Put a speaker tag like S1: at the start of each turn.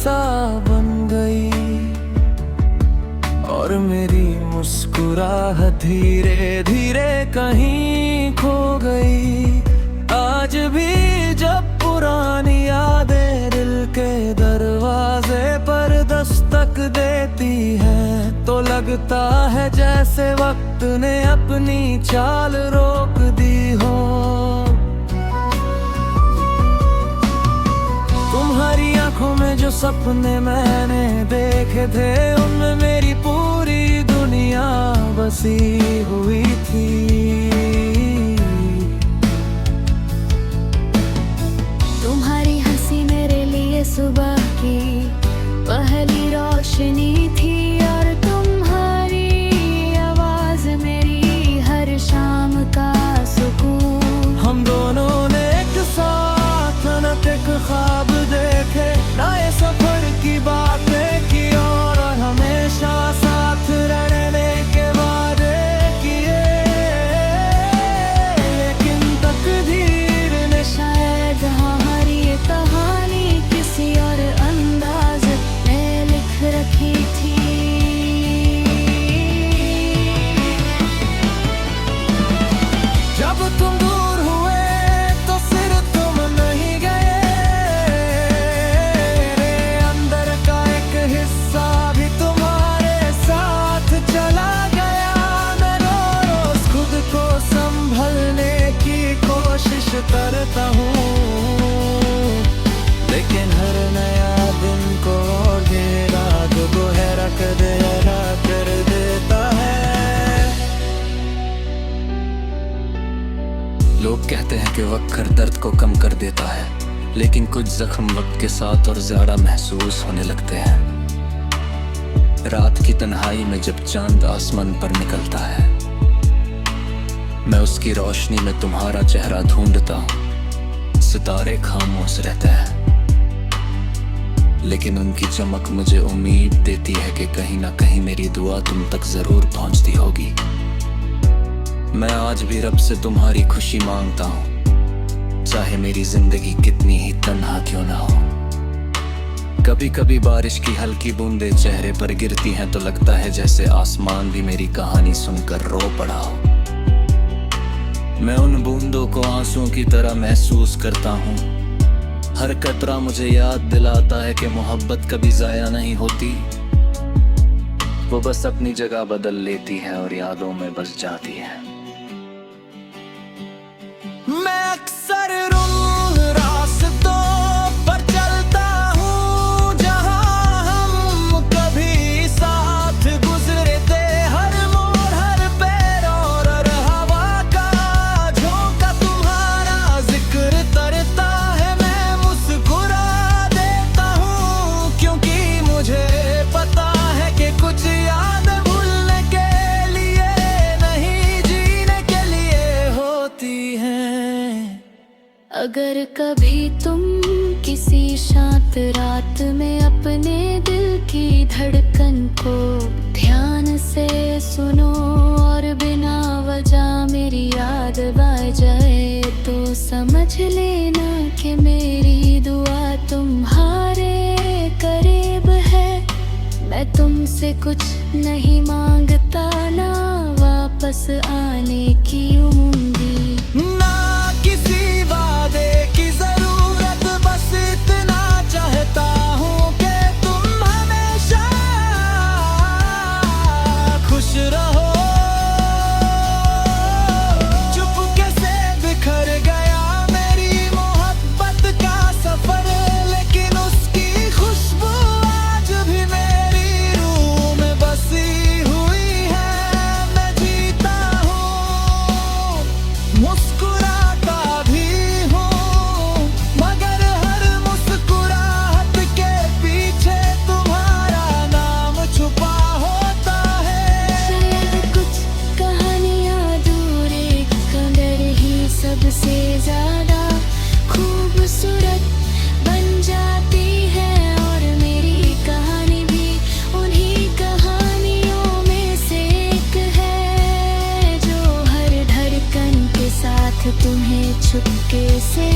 S1: हिस्सा बन गई और मेरी मुस्कुराहट धीरे धीरे कहीं खो गई। आज भी जब पुरानी यादें दिल के दरवाजे पर दस्तक देती हैं तो लगता है जैसे वक्त ने अपनी चाल रोक दी हो। तुम्हारी आंखों में जो सपने मैंने देखे थे उनमें मेरी पूरी दुनिया बसी हुई थी।
S2: तुम्हारी हंसी मेरे लिए सुबह की पहली रोशनी थी और तुम्हारी आवाज मेरी हर शाम का सुकून।
S1: हम दोनों ने एक साथ एक ख्वाब देखे, नए सफर की बातें की और हमेशा साथ रहने के वादे किए। लेकिन तकदीर ने शायद हमारी ये कहानी किसी और अंदाज में लिख रखी थी। जब तुम दूर हुए तो सिर्फ तुम नहीं गए, मेरे अंदर का एक हिस्सा भी तुम्हारे साथ चला गया। मैं रोज खुद को संभलने की कोशिश करता हूँ, लेकिन हर नया दिन को घेरा जो गहरा कर देता है। लोग कहते हैं कि वक्त हर दर्द को कम कर देता है, लेकिन कुछ जख्म वक्त के साथ और ज्यादा महसूस होने लगते हैं। रात की तन्हाई में जब चांद आसमान पर निकलता है, मैं उसकी रोशनी में तुम्हारा चेहरा ढूंढता हूँ। सितारे खामोश रहते हैं, लेकिन उनकी चमक मुझे उम्मीद देती है कि कहीं ना कहीं मेरी दुआ तुम तक जरूर पहुंचती होगी। मैं आज भी रब से तुम्हारी खुशी मांगता हूँ, चाहे मेरी जिंदगी कितनी ही तन्हा क्यों ना हो। कभी कभी बारिश की हल्की बूंदें चेहरे पर गिरती हैं तो लगता है जैसे आसमान भी मेरी कहानी सुनकर रो पड़ा हो। मैं उन बूंदों को आंसुओं की तरह महसूस करता हूँ। हर कतरा मुझे याद दिलाता है कि मोहब्बत कभी जाया नहीं होती, वो बस अपनी जगह बदल लेती है और यादों में बस जाती है। मैं अक्सर उन रास्तों पर चलता हूँ जहाँ हम कभी साथ गुजरे थे। हर मोड़ हर पैर और हर हवा का झोंका तुम्हारा जिक्र करता है। मैं मुस्कुरा देता हूँ क्योंकि मुझे पता है कि कुछ याद भूलने के लिए नहीं जीने के लिए होती हैं।
S2: अगर कभी तुम किसी शांत रात में अपने दिल की धड़कन को ध्यान से सुनो और बिना वजह मेरी याद आ जाए तो समझ लेना कि मेरी दुआ तुम्हारे करीब है। मैं तुमसे कुछ नहीं मांगता, ना वापस आने की उम्मीद,
S1: ना किसी वादे की जरूरत, बस इतना चाहता हूँ कि तुम हमेशा खुश रहो। चुपके से बिखर गया मेरी मोहब्बत का सफर, लेकिन उसकी खुशबू आज भी मेरी रूह में बसी हुई है। मैं जीता हूँ, मुस्कुराता भी हूँ, मगर हर मुस्कुराहट के पीछे तुम्हारा नाम छुपा होता है।
S2: शायद कुछ कहानियाँ अधूरे कदर ही सबसे ज्यादा खूबसूरत बन जाती है और मेरी कहानी भी उन्हीं कहानियों में से एक है जो हर धड़कन के साथ तुम्हें छुपके से